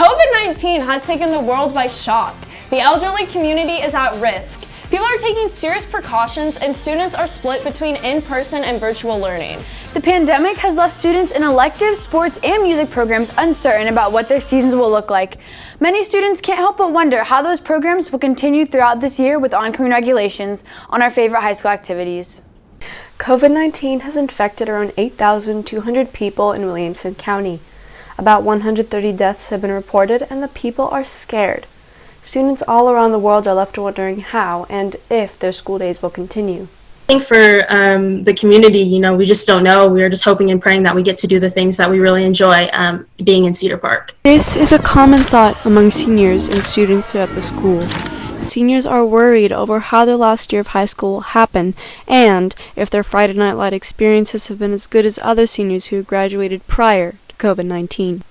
COVID-19 has taken the world by shock. The elderly community is at risk. People are taking serious precautions and students are split between in-person and virtual learning. The pandemic has left students in elective, sports, and music programs uncertain about what their seasons will look like. Many students can't help but wonder how those programs will continue throughout this year with ongoing regulations on our favorite high school activities. COVID-19 has infected around 8,200 people in Williamson County. About 130 deaths have been reported and the people are scared. Students all around the world are left wondering how and if their school days will continue. I think for the community, we just don't know. We're just hoping and praying that we get to do the things that we really enjoy being in Cedar Park. This is a common thought among seniors and students at the school. Seniors are worried over how their last year of high school will happen and if their Friday Night Light experiences have been as good as other seniors who graduated prior to COVID-19.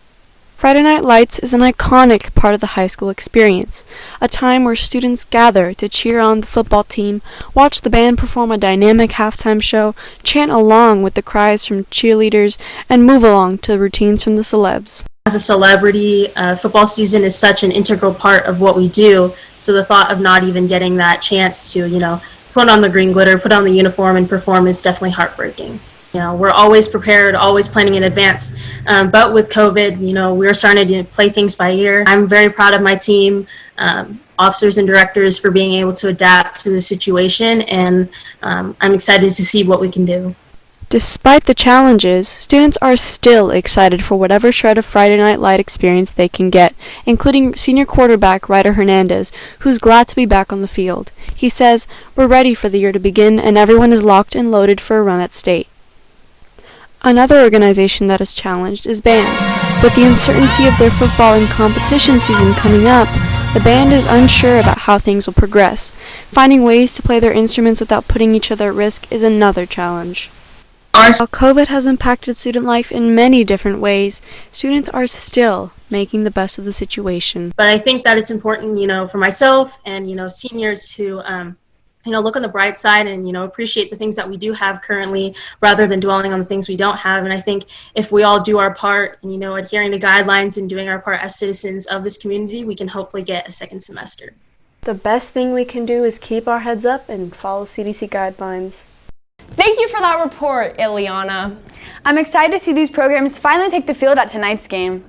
Friday Night Lights is an iconic part of the high school experience, a time where students gather to cheer on the football team, watch the band perform a dynamic halftime show, chant along with the cries from cheerleaders, and move along to the routines from the celebs. As a celebrity, football season is such an integral part of what we do, so the thought of not even getting that chance to, put on the green glitter, put on the uniform, and perform is definitely heartbreaking. We're always prepared, always planning in advance, but with COVID, we're starting to play things by ear. I'm very proud of my team, officers and directors, for being able to adapt to the situation, and I'm excited to see what we can do. Despite the challenges, students are still excited for whatever shred of Friday Night Light experience they can get, including senior quarterback Ryder Hernandez, who's glad to be back on the field. He says, "We're ready for the year to begin, and everyone is locked and loaded for a run at state." Another organization that is challenged is band. With the uncertainty of their football and competition season coming up, the band is unsure about how things will progress. Finding ways to play their instruments without putting each other at risk is another challenge. While COVID has impacted student life in many different ways, students are still making the best of the situation. But I think that it's important, for myself and, seniors to look on the bright side and, appreciate the things that we do have currently rather than dwelling on the things we don't have. And I think if we all do our part and, adhering to guidelines and doing our part as citizens of this community, we can hopefully get a second semester. The best thing we can do is keep our heads up and follow CDC guidelines. Thank you for that report, Iliana. I'm excited to see these programs finally take the field at tonight's game.